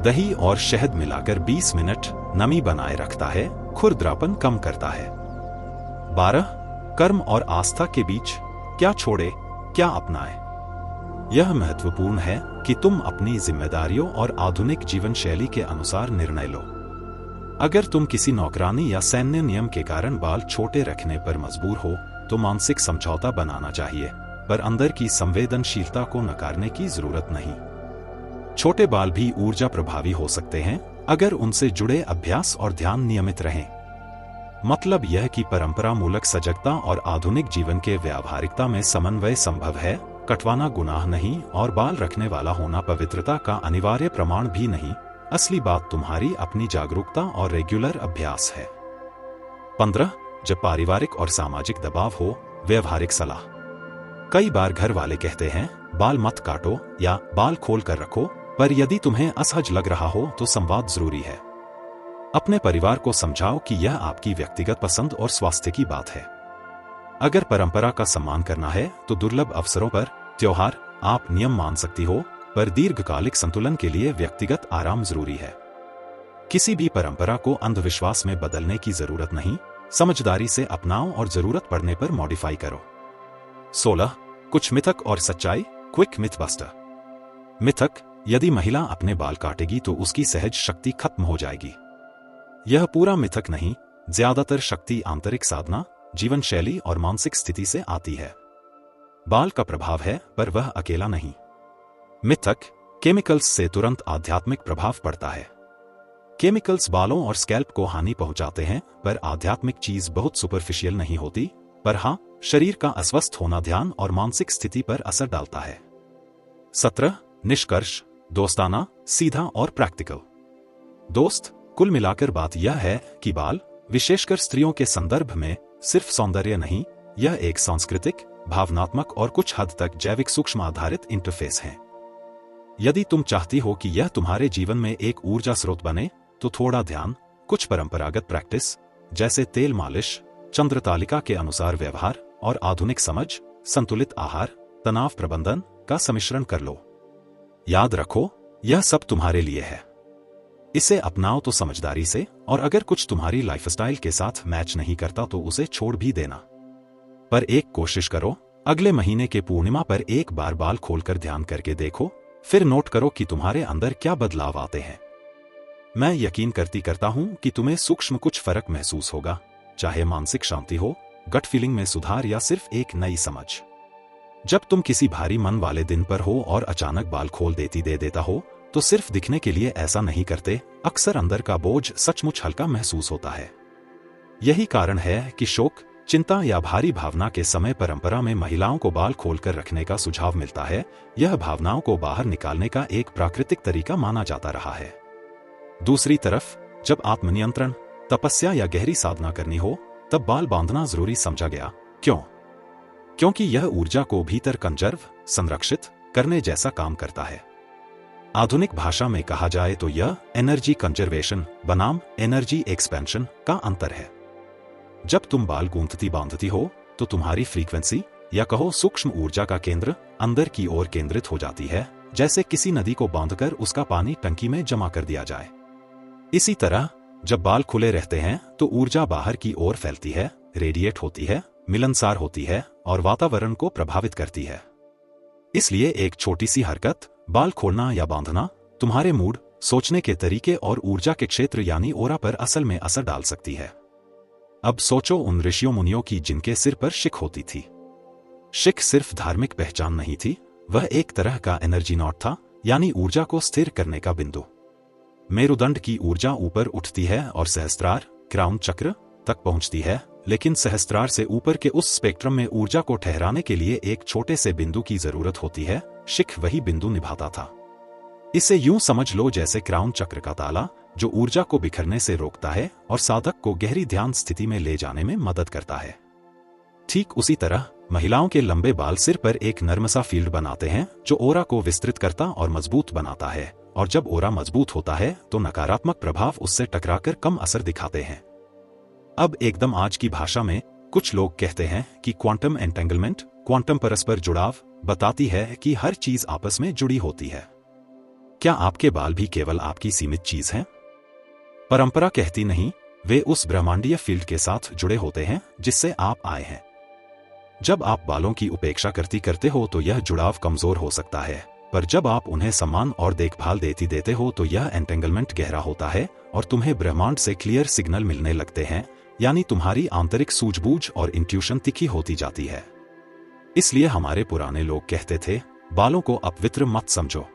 दही और शहद मिलाकर 20 मिनट नमी बनाए रखता है, खुरदरापन कम करता है। 12 कर्म और आस्था के बीच, क्या छोड़े क्या अपनाए। यह महत्वपूर्ण है कि तुम अपनी जिम्मेदारियों और आधुनिक जीवन शैली के अनुसार निर्णय लो। अगर तुम किसी नौकरानी या सैन्य नियम के कारण बाल छोटे रखने पर मजबूर हो तो मानसिक समझौता बनाना चाहिए, पर अंदर की संवेदनशीलता को नकारने की जरूरत नहीं। छोटे बाल भी ऊर्जा प्रभावी हो सकते हैं अगर उनसे जुड़े अभ्यास और ध्यान नियमित रहें। मतलब यह कि परंपरा मूलक सजगता और आधुनिक जीवन के व्यावहारिकता में समन्वय संभव है। कटवाना गुनाह नहीं और बाल रखने वाला होना पवित्रता का अनिवार्य प्रमाण भी नहीं। असली बात तुम्हारी अपनी जागरूकता और रेगुलर अभ्यास है। 15. जब पारिवारिक और सामाजिक दबाव हो, व्यवहारिक सलाह। कई बार घर वाले कहते हैं बाल मत काटो या बाल खोल कर रखो, पर यदि तुम्हें असहज लग रहा हो तो संवाद जरूरी है। अपने परिवार को समझाओ कि यह आपकी व्यक्तिगत पसंद और स्वास्थ्य की बात है। अगर परंपरा का सम्मान करना है तो दुर्लभ अवसरों पर, त्योहार, आप नियम मान सकती हो, पर दीर्घकालिक संतुलन के लिए व्यक्तिगत आराम जरूरी है। किसी भी परंपरा को अंधविश्वास में बदलने की जरूरत नहीं, समझदारी से अपनाओ और जरूरत पड़ने पर मॉडिफाई करो। 16. कुछ मिथक और सच्चाई, क्विक मिथ बस्टर। मिथक: यदि महिला अपने बाल काटेगी तो उसकी सहज शक्ति खत्म हो जाएगी। यह पूरा मिथक नहीं, ज्यादातर शक्ति आंतरिक साधना, जीवन शैली और मानसिक स्थिति से आती है। बाल का प्रभाव है पर वह अकेला नहीं। मिथक: केमिकल्स से तुरंत आध्यात्मिक प्रभाव पड़ता है। केमिकल्स बालों और स्कैल्प को हानि पहुंचाते हैं, पर आध्यात्मिक चीज बहुत सुपरफिशियल नहीं होती, पर हाँ, शरीर का अस्वस्थ होना ध्यान और मानसिक स्थिति पर असर डालता है। 17. निष्कर्ष: दोस्ताना, सीधा और प्रैक्टिकल। दोस्त, कुल मिलाकर बात यह है कि बाल, विशेषकर स्त्रियों के संदर्भ में, सिर्फ सौंदर्य नहीं, यह एक सांस्कृतिक, भावनात्मक और कुछ हद तक जैविक सूक्ष्म आधारित इंटरफेस है। यदि तुम चाहती हो कि यह तुम्हारे जीवन में एक ऊर्जा स्रोत बने, तो थोड़ा ध्यान, कुछ परंपरागत प्रैक्टिस जैसे तेल मालिश, चंद्र तालिका के अनुसार व्यवहार और आधुनिक समझ, संतुलित आहार, तनाव प्रबंधन का सम्मिश्रण कर लो। याद रखो, यह सब तुम्हारे लिए है। इसे अपनाओ तो समझदारी से, और अगर कुछ तुम्हारी लाइफस्टाइल के साथ मैच नहीं करता तो उसे छोड़ भी देना। पर एक कोशिश करो, अगले महीने के पूर्णिमा पर एक बार बाल खोलकर ध्यान करके देखो, फिर नोट करो कि तुम्हारे अंदर क्या बदलाव आते हैं। मैं यकीन करता हूं कि तुम्हें सूक्ष्म कुछ फर्क महसूस होगा, चाहे मानसिक शांति हो, गट फीलिंग में सुधार या सिर्फ एक नई समझ। जब तुम किसी भारी मन वाले दिन पर हो और अचानक बाल खोल देता हो, तो सिर्फ दिखने के लिए ऐसा नहीं करते, अक्सर अंदर का बोझ सचमुच हल्का महसूस होता है। यही कारण है कि शोक, चिंता या भारी भावना के समय परंपरा में महिलाओं को बाल खोलकर रखने का सुझाव मिलता है। यह भावनाओं को बाहर निकालने का एक प्राकृतिक तरीका माना जाता रहा है। दूसरी तरफ, जब आत्मनियंत्रण, तपस्या या गहरी साधना करनी हो, तब बाल बांधना जरूरी समझा गया। क्यों? क्योंकि यह ऊर्जा को भीतर कंजर्व, संरक्षित करने जैसा काम करता है। आधुनिक भाषा में कहा जाए तो यह एनर्जी कंजर्वेशन बनाम एनर्जी एक्सपेंशन का अंतर है। जब तुम बाल गूंथती बांधती हो तो तुम्हारी फ्रीक्वेंसी, या कहो सूक्ष्म ऊर्जा का केंद्र, अंदर की ओर केंद्रित हो जाती है, जैसे किसी नदी को बांधकर उसका पानी टंकी में जमा कर दिया जाए। इसी तरह जब बाल खुले रहते हैं तो ऊर्जा बाहर की ओर फैलती है, रेडिएट होती है, मिलनसार होती है और वातावरण को प्रभावित करती है। इसलिए एक छोटी सी हरकत, बाल खोलना या बांधना, तुम्हारे मूड, सोचने के तरीके और ऊर्जा के क्षेत्र यानी ओरा पर असल में असर डाल सकती है। अब सोचो उन ऋषियों मुनियों की जिनके सिर पर शिख होती थी। शिख सिर्फ धार्मिक पहचान नहीं थी, वह एक तरह का एनर्जी नॉट था, यानी ऊर्जा को स्थिर करने का बिंदु। मेरुदंड की ऊर्जा ऊपर उठती है और सहस्त्रार, क्राउन चक्र तक पहुंचती है, लेकिन सहस्त्रार से ऊपर के उस स्पेक्ट्रम में ऊर्जा को ठहराने के लिए एक छोटे से बिंदु की जरूरत होती है। शिख वही बिंदु निभाता था। इसे यूं समझ लो जैसे क्राउन चक्र का ताला, जो ऊर्जा को बिखरने से रोकता है और साधक को गहरी ध्यान स्थिति में ले जाने में मदद करता है। ठीक उसी तरह महिलाओं के लंबे बाल सिर पर एक नर्मसा फील्ड बनाते हैं, जो ओरा को विस्तृत करता और मजबूत बनाता है, और जब ओरा मजबूत होता है तो नकारात्मक प्रभाव उससे टकराकर कम असर दिखाते हैं। अब एकदम आज की भाषा में, कुछ लोग कहते हैं कि क्वांटम एंटेंगलमेंट, क्वांटम परस्पर जुड़ाव, बताती है कि हर चीज आपस में जुड़ी होती है। क्या आपके बाल भी केवल आपकी सीमित चीज हैं? परंपरा कहती नहीं, वे उस ब्रह्मांडीय फील्ड के साथ जुड़े होते हैं जिससे आप आए हैं। जब आप बालों की उपेक्षा करते हो तो यह जुड़ाव कमजोर हो सकता है, पर जब आप उन्हें सम्मान और देखभाल देते हो तो यह एंटेंगलमेंट गहरा होता है और तुम्हें ब्रह्मांड से क्लियर सिग्नल मिलने लगते हैं, यानी तुम्हारी आंतरिक सूझबूझ और इंट्यूशन तिखी होती जाती है। इसलिए हमारे पुराने लोग कहते थे, बालों को अपवित्र मत समझो।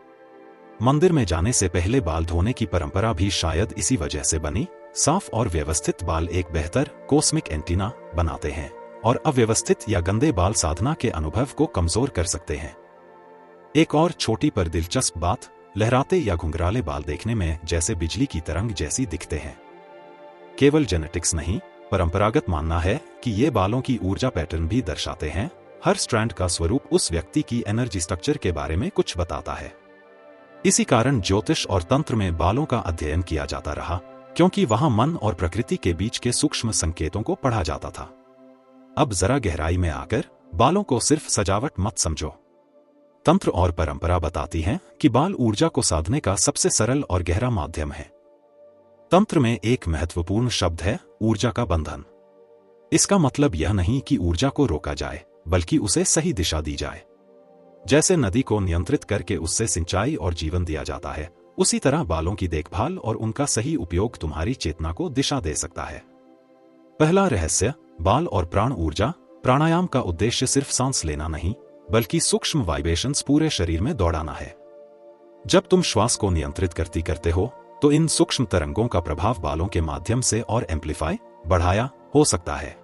मंदिर में जाने से पहले बाल धोने की परंपरा भी शायद इसी वजह से बनी। साफ और व्यवस्थित बाल एक बेहतर कॉस्मिक एंटीना बनाते हैं और अव्यवस्थित या गंदे बाल साधना के अनुभव को कमजोर कर सकते हैं। एक और छोटी पर दिलचस्प बात, लहराते या घुंघराले बाल देखने में जैसे बिजली की तरंग जैसी दिखते हैं। केवल जेनेटिक्स नहीं, परंपरागत मानना है कि ये बालों की ऊर्जा पैटर्न भी दर्शाते हैं। हर स्ट्रैंड का स्वरूप उस व्यक्ति की एनर्जी स्ट्रक्चर के बारे में कुछ बताता है। इसी कारण ज्योतिष और तंत्र में बालों का अध्ययन किया जाता रहा, क्योंकि वहां मन और प्रकृति के बीच के सूक्ष्म संकेतों को पढ़ा जाता था। अब जरा गहराई में आकर बालों को सिर्फ सजावट मत समझो। तंत्र और परंपरा बताती हैं कि बाल ऊर्जा को साधने का सबसे सरल और गहरा माध्यम है। तंत्र में एक महत्वपूर्ण शब्द है ऊर्जा का बंधन। इसका मतलब यह नहीं कि ऊर्जा को रोका जाए, बल्कि उसे सही दिशा दी जाए। जैसे नदी को नियंत्रित करके उससे सिंचाई और जीवन दिया जाता है, उसी तरह बालों की देखभाल और उनका सही उपयोग तुम्हारी चेतना को दिशा दे सकता है। पहला रहस्य, बाल और प्राण ऊर्जा। प्राणायाम का उद्देश्य सिर्फ सांस लेना नहीं, बल्कि सूक्ष्म वाइब्रेशंस पूरे शरीर में दौड़ाना है। जब तुम श्वास को नियंत्रित करते हो, तो इन सूक्ष्म तरंगों का प्रभाव बालों के माध्यम से और एम्प्लीफाई, बढ़ाया हो सकता है।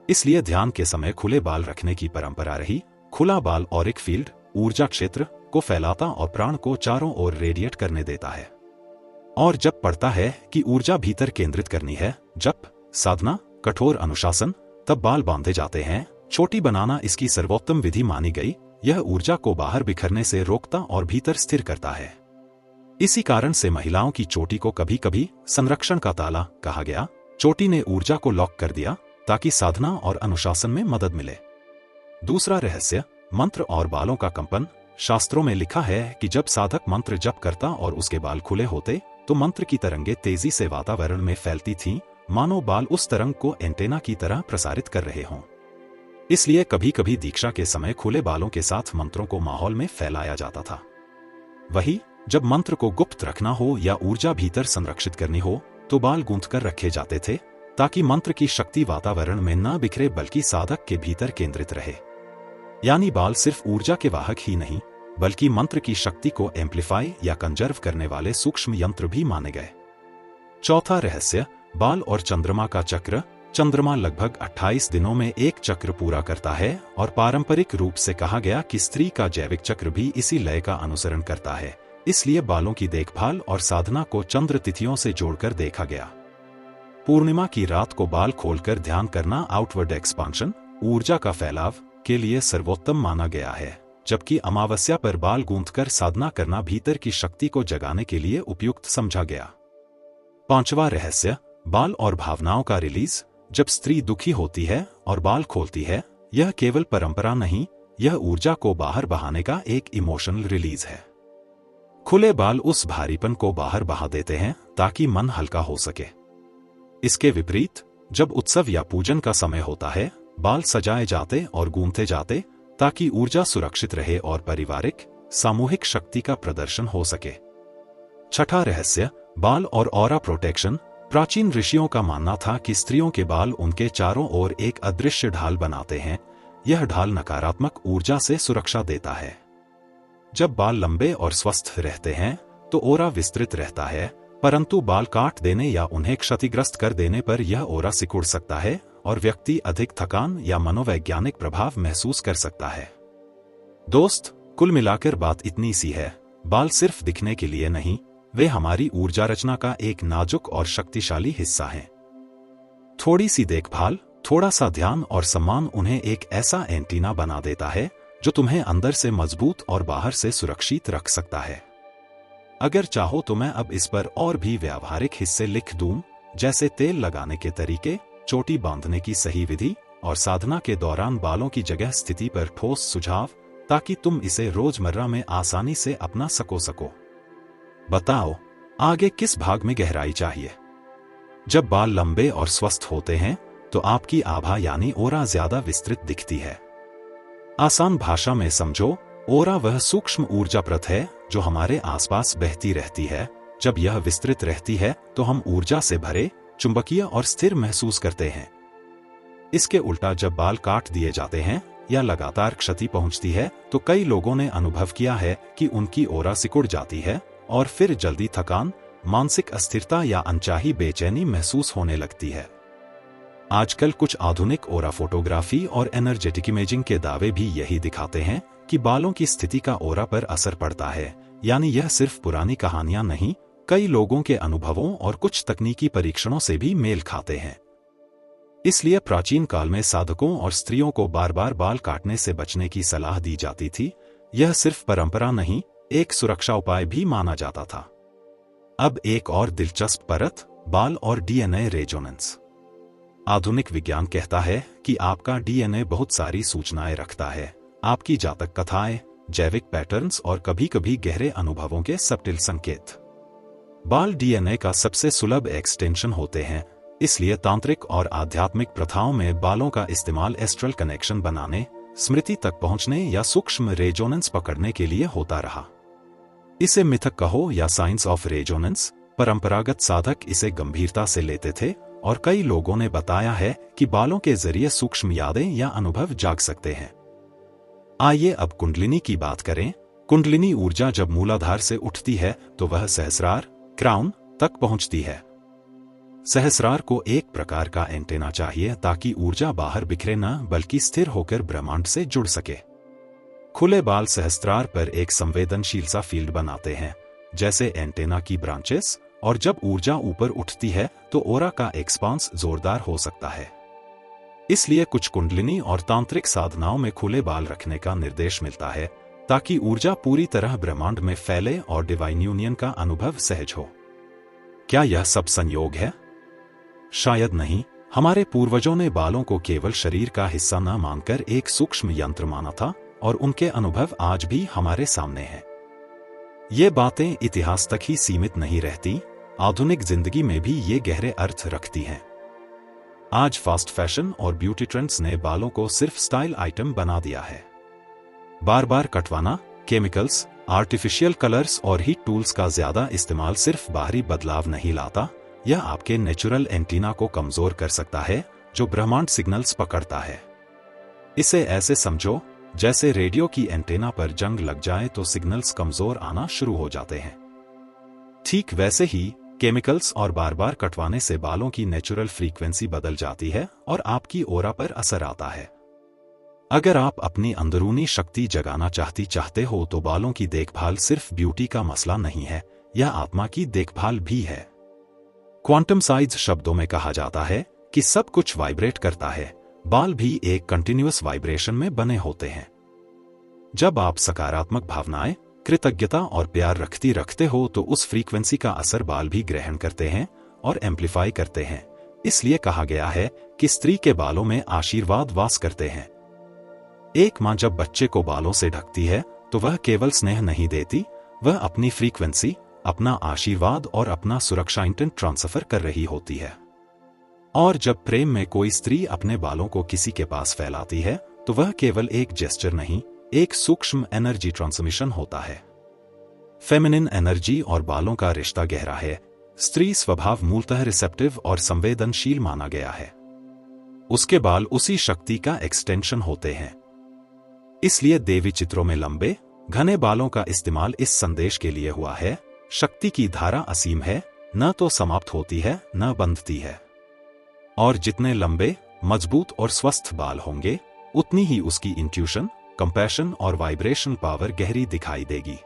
इसलिए ध्यान के समय खुले बाल रखने की परंपरा रही। खुला बाल ऑरिक फील्ड ऊर्जा क्षेत्र को फैलाता और प्राण को चारों ओर रेडिएट करने देता है। और जब पड़ता है कि ऊर्जा भीतर केंद्रित करनी है, जप, साधना, कठोर अनुशासन, तब बाल बांधे जाते हैं। चोटी बनाना इसकी सर्वोत्तम विधि मानी गई। यह ऊर्जा को बाहर बिखरने से रोकता और भीतर स्थिर करता है। इसी कारण से महिलाओं की चोटी को कभी कभी संरक्षण का ताला कहा गया। चोटी ने ऊर्जा को लॉक कर दिया ताकि साधना और अनुशासन में मदद मिले। दूसरा रहस्य, मंत्र और बालों का कंपन। शास्त्रों में लिखा है कि जब साधक मंत्र जप करता और उसके बाल खुले होते, तो मंत्र की तरंगें तेजी से वातावरण में फैलती थीं, मानो बाल उस तरंग को एंटेना की तरह प्रसारित कर रहे हों। इसलिए कभी कभी दीक्षा के समय खुले बालों के साथ मंत्रों को माहौल में फैलाया जाता था। वही जब मंत्र को गुप्त रखना हो या ऊर्जा भीतर संरक्षित करनी हो, तो बाल गूंथकर रखे जाते थे, ताकि मंत्र की शक्ति वातावरण में न बिखरे बल्कि साधक के भीतर केंद्रित रहे। यानी बाल सिर्फ ऊर्जा के वाहक ही नहीं, बल्कि मंत्र की शक्ति को एम्प्लीफाई या कंजर्व करने वाले सूक्ष्म यंत्र भी माने गए। चौथा रहस्य, बाल और चंद्रमा का चक्र। चंद्रमा लगभग 28 दिनों में एक चक्र पूरा करता है और पारंपरिक रूप से कहा गया कि स्त्री का जैविक चक्र भी इसी लय का अनुसरण करता है। इसलिए बालों की देखभाल और साधना को चंद्र तिथियों से जोड़कर देखा गया। पूर्णिमा की रात को बाल खोलकर ध्यान करना आउटवर्ड एक्सपांशन, ऊर्जा का फैलाव के लिए सर्वोत्तम माना गया है, जबकि अमावस्या पर बाल गूंथकर साधना करना भीतर की शक्ति को जगाने के लिए उपयुक्त समझा गया। पांचवा रहस्य, बाल और भावनाओं का रिलीज। जब स्त्री दुखी होती है और बाल खोलती है, यह केवल परंपरा नहीं, यह ऊर्जा को बाहर बहाने का एक इमोशनल रिलीज है। खुले बाल उस भारीपन को बाहर बहा देते हैं ताकि मन हल्का हो सके। इसके विपरीत, जब उत्सव या पूजन का समय होता है, बाल सजाए जाते और गूंथे जाते ताकि ऊर्जा सुरक्षित रहे और पारिवारिक, सामूहिक शक्ति का प्रदर्शन हो सके। छठा रहस्य, बाल और ऑरा प्रोटेक्शन। प्राचीन ऋषियों का मानना था कि स्त्रियों के बाल उनके चारों ओर एक अदृश्य ढाल बनाते हैं। यह ढाल नकारात्मक ऊर्जा से सुरक्षा देता है। जब बाल लंबे और स्वस्थ रहते हैं, तो ओरा विस्तृत रहता है, परंतु बाल काट देने या उन्हें क्षतिग्रस्त कर देने पर यह ओरा सिकुड़ सकता है और व्यक्ति अधिक थकान या मनोवैज्ञानिक प्रभाव महसूस कर सकता है। दोस्त, कुल मिलाकर बात इतनी सी है, बाल सिर्फ दिखने के लिए नहीं, वे हमारी ऊर्जा रचना का एक नाजुक और शक्तिशाली हिस्सा हैं। थोड़ी सी देखभाल, थोड़ा सा ध्यान और सम्मान उन्हें एक ऐसा एंटीना बना देता है जो तुम्हें अंदर से मजबूत और बाहर से सुरक्षित रख सकता है। अगर चाहो तो मैं अब इस पर और भी व्यावहारिक हिस्से लिख दूं, जैसे तेल लगाने के तरीके, चोटी बांधने की सही विधि और साधना के दौरान बालों की जगह स्थिति पर ठोस सुझाव, ताकि तुम इसे रोजमर्रा में आसानी से अपना सको। बताओ, आगे किस भाग में गहराई चाहिए? जब बाल लंबे और स्वस्थ होते हैं, तो आपकी आभा यानी ओरा ज्यादा विस्तृत दिखती है। आसान भाषा में समझो, ओरा वह सूक्ष्म ऊर्जा प्रत है जो हमारे आसपास बहती रहती है। जब यह विस्तृत रहती है, तो हम ऊर्जा से भरे, चुंबकीय और स्थिर महसूस करते हैं। इसके उल्टा जब बाल काट दिए जाते हैं या लगातार क्षति पहुंचती है तो कई लोगों ने अनुभव किया है कि उनकी ओरा सिकुड़ जाती है और फिर जल्दी थकान, मानसिक अस्थिरता या अनचाही बेचैनी महसूस होने लगती है। आजकल कुछ आधुनिक ओरा फोटोग्राफी और एनर्जेटिक इमेजिंग के दावे भी यही दिखाते हैं कि बालों की स्थिति का ओरा पर असर पड़ता है, यानी यह सिर्फ पुरानी कहानियां नहीं, कई लोगों के अनुभवों और कुछ तकनीकी परीक्षणों से भी मेल खाते हैं। इसलिए प्राचीन काल में साधकों और स्त्रियों को बार बार बाल काटने से बचने की सलाह दी जाती थी। यह सिर्फ परंपरा नहीं, एक सुरक्षा उपाय भी माना जाता था। अब एक और दिलचस्प परत, बाल और डीएनए रेजोनेंस। आधुनिक विज्ञान कहता है कि आपका डीएनए बहुत सारी सूचनाएं रखता है, आपकी जातक कथाएं, जैविक पैटर्न्स और कभी-कभी गहरे अनुभवों के सब्टिल संकेत। बाल डीएनए का सबसे सुलभ एक्सटेंशन होते हैं, इसलिए तांत्रिक और आध्यात्मिक प्रथाओं में बालों का इस्तेमाल एस्ट्रल कनेक्शन बनाने, स्मृति तक पहुंचने या सूक्ष्म रेजोनेंस पकड़ने के लिए होता रहा। इसे मिथक कहो या साइंस ऑफ रेजोनेंस, परंपरागत साधक इसे गंभीरता से लेते थे और कई लोगों ने बताया है कि बालों के जरिए सूक्ष्म यादें या अनुभव जाग सकते हैं। आइए अब कुंडलिनी की बात करें। कुंडलिनी ऊर्जा जब मूलाधार से उठती है तो वह सहस्रार, क्राउन तक पहुंचती है। सहस्रार को एक प्रकार का एंटेना चाहिए ताकि ऊर्जा बाहर बिखरे न बल्कि स्थिर होकर ब्रह्मांड से जुड़ सके। खुले बाल सहस्रार पर एक संवेदनशील सा फील्ड बनाते हैं, जैसे एंटेना की ब्रांचेस, और जब ऊर्जा ऊपर उठती है तो ओरा का एक्सपांस जोरदार हो सकता है। इसलिए कुछ कुंडलिनी और तांत्रिक साधनाओं में खुले बाल रखने का निर्देश मिलता है ताकि ऊर्जा पूरी तरह ब्रह्मांड में फैले और डिवाइन यूनियन का अनुभव सहज हो। क्या यह सब संयोग है? शायद नहीं। हमारे पूर्वजों ने बालों को केवल शरीर का हिस्सा न मानकर एक सूक्ष्म यंत्र माना था और उनके अनुभव आज भी हमारे सामने हैं। ये बातें इतिहास तक ही सीमित नहीं रहती, आधुनिक जिंदगी में भी ये गहरे अर्थ रखती हैं। आज फास्ट फैशन और ब्यूटी ट्रेंड्स ने बालों को सिर्फ स्टाइल आइटम बना दिया है। बार बार कटवाना, केमिकल्स, आर्टिफिशियल कलर्स और हीट टूल्स का ज्यादा इस्तेमाल सिर्फ बाहरी बदलाव नहीं लाता, यह आपके नेचुरल एंटीना को कमजोर कर सकता है जो ब्रह्मांड सिग्नल्स पकड़ता है। इसे ऐसे समझो जैसे रेडियो की एंटेना पर जंग लग जाए तो सिग्नल्स कमजोर आना शुरू हो जाते हैं। ठीक वैसे ही केमिकल्स और बार बार कटवाने से बालों की नेचुरल फ्रीक्वेंसी बदल जाती है और आपकी ओरा पर असर आता है। अगर आप अपनी अंदरूनी शक्ति जगाना चाहते हो तो बालों की देखभाल सिर्फ ब्यूटी का मसला नहीं है, यह आत्मा की देखभाल भी है। क्वांटम साइंस शब्दों में कहा जाता है कि सब कुछ वाइब्रेट करता है, बाल भी एक कंटिन्यूअस वाइब्रेशन में बने होते हैं। जब आप सकारात्मक भावनाएं, कृतज्ञता और प्यार रखते हो तो उस फ्रीक्वेंसी का असर बाल भी ग्रहण करते हैं और एम्पलीफाई करते हैं। इसलिए कहा गया है कि स्त्री के बालों में आशीर्वाद वास करते हैं। एक मां जब बच्चे को बालों से ढकती है तो वह केवल स्नेह नहीं देती, वह अपनी फ्रीक्वेंसी, अपना आशीर्वाद और अपना सुरक्षा इंटेंट ट्रांसफर कर रही होती है। और जब प्रेम में कोई स्त्री अपने बालों को किसी के पास फैलाती है तो वह केवल एक जेस्चर नहीं, एक सूक्ष्म एनर्जी ट्रांसमिशन होता है। फेमिनिन एनर्जी और बालों का रिश्ता गहरा है। स्त्री स्वभाव मूलतः रिसेप्टिव और संवेदनशील माना गया है। उसके बाल उसी शक्ति का एक्सटेंशन होते हैं। इसलिए देवी चित्रों में लंबे, घने बालों का इस्तेमाल इस संदेश के लिए हुआ है, शक्ति की धारा असीम है, न तो समाप्त होती है न बंधती है। और जितने लंबे, मजबूत और स्वस्थ बाल होंगे, उतनी ही उसकी इंट्यूशन, कंपैशन और वाइब्रेशनल पावर गहरी दिखाई देगी।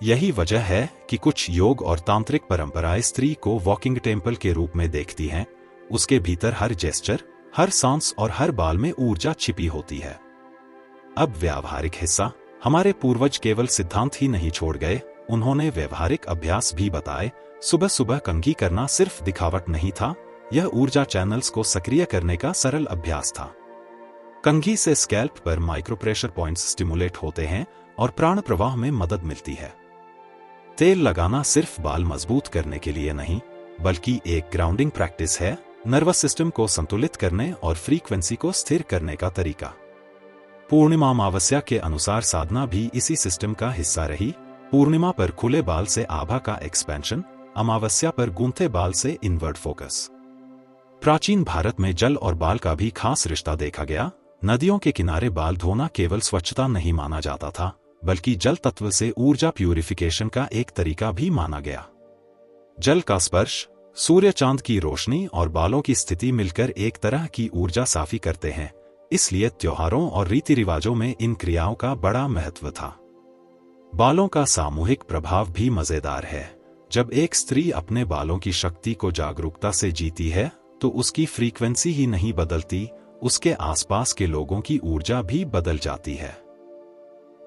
यही वजह है कि कुछ योग और तांत्रिक परंपराएं स्त्री को वॉकिंग टेम्पल के रूप में देखती हैं। उसके भीतर हर जेस्चर, हर सांस और हर बाल में ऊर्जा छिपी होती है। अब व्यावहारिक हिस्सा। हमारे पूर्वज केवल सिद्धांत ही नहीं छोड़ गए, उन्होंने व्यवहारिक अभ्यास भी बताए। सुबह सुबह कंघी करना सिर्फ दिखावट नहीं था, यह ऊर्जा चैनल्स को सक्रिय करने का सरल अभ्यास था। कंघी से स्कैल्प पर माइक्रो प्रेशर पॉइंट्स स्टिमुलेट होते हैं और प्राण प्रवाह में मदद मिलती है। तेल लगाना सिर्फ बाल मजबूत करने के लिए नहीं, बल्कि एक ग्राउंडिंग प्रैक्टिस है, नर्वस सिस्टम को संतुलित करने और फ्रीक्वेंसी को स्थिर करने का तरीका। पूर्णिमा अमावस्या के अनुसार साधना भी इसी सिस्टम का हिस्सा रही। पूर्णिमा पर खुले बाल से आभा का एक्सपेंशन, अमावस्या पर गूंथे बाल से इनवर्ड फोकस। प्राचीन भारत में जल और बाल का भी खास रिश्ता देखा गया। नदियों के किनारे बाल धोना केवल स्वच्छता नहीं माना जाता था, बल्कि जल तत्व से ऊर्जा प्यूरिफिकेशन का एक तरीका भी माना गया। जल का स्पर्श, सूर्य चांद की रोशनी और बालों की स्थिति मिलकर एक तरह की ऊर्जा साफी करते हैं, इसलिए त्योहारों और रीति रिवाजों में इन क्रियाओं का बड़ा महत्व था। बालों का सामूहिक प्रभाव भी मजेदार है। जब एक स्त्री अपने बालों की शक्ति को जागरूकता से जीती है, तो उसकी फ्रीक्वेंसी ही नहीं बदलती, उसके आसपास के लोगों की ऊर्जा भी बदल जाती है।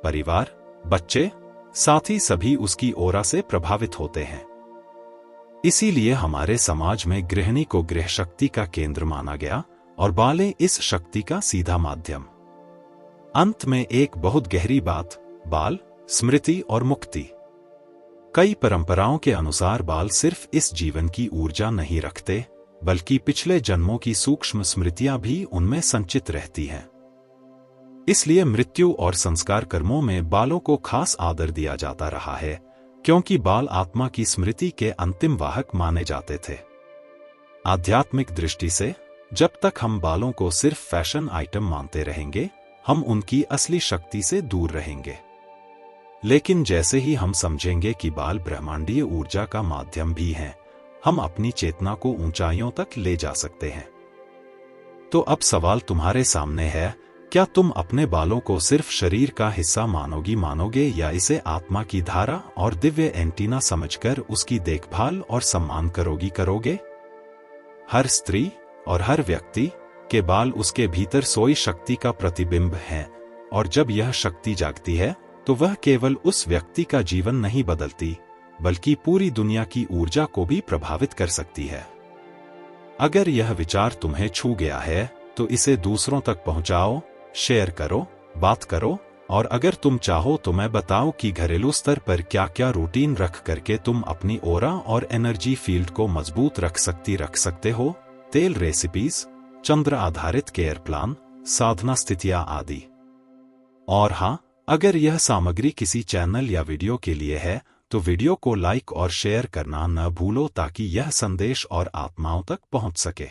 परिवार, बच्चे, साथी सभी उसकी ऑरा से प्रभावित होते हैं। इसीलिए हमारे समाज में गृहिणी को गृह शक्ति का केंद्र माना गया और बालें इस शक्ति का सीधा माध्यम। अंत में एक बहुत गहरी बात, बाल, स्मृति और मुक्ति। कई परंपराओं के अनुसार बाल सिर्फ इस जीवन की ऊर्जा नहीं रखते, बल्कि पिछले जन्मों की सूक्ष्म स्मृतियां भी उनमें संचित रहती हैं। इसलिए मृत्यु और संस्कार कर्मों में बालों को खास आदर दिया जाता रहा है, क्योंकि बाल आत्मा की स्मृति के अंतिम वाहक माने जाते थे। आध्यात्मिक दृष्टि से, जब तक हम बालों को सिर्फ फैशन आइटम मानते रहेंगे, हम उनकी असली शक्ति से दूर रहेंगे। लेकिन जैसे ही हम समझेंगे कि बाल ब्रह्मांडीय ऊर्जा का माध्यम भी हैं, हम अपनी चेतना को ऊंचाइयों तक ले जा सकते हैं। तो अब सवाल तुम्हारे सामने है, क्या तुम अपने बालों को सिर्फ शरीर का हिस्सा मानोगे या इसे आत्मा की धारा और दिव्य एंटीना समझकर उसकी देखभाल और सम्मान करोगे? हर स्त्री और हर व्यक्ति के बाल उसके भीतर सोई शक्ति का प्रतिबिंब हैं, और जब यह शक्ति जागती है, तो वह केवल उस व्यक्ति का जीवन नहीं बदलती, बल्कि पूरी दुनिया की ऊर्जा को भी प्रभावित कर सकती है। अगर यह विचार तुम्हें छू गया है, तो इसे दूसरों तक पहुंचाओ, शेयर करो, बात करो, और अगर तुम चाहो तो मैं बताऊं कि घरेलू स्तर पर क्या क्या रूटीन रख करके तुम अपनी ऑरा और एनर्जी फील्ड को मजबूत रख सकते हो। तेल रेसिपीज, चंद्र आधारित केयर प्लान, साधना स्थितियां आदि। और हाँ, अगर यह सामग्री किसी चैनल या वीडियो के लिए है, तो वीडियो को लाइक और शेयर करना न भूलो, ताकि यह संदेश और आत्माओं तक पहुंच सके।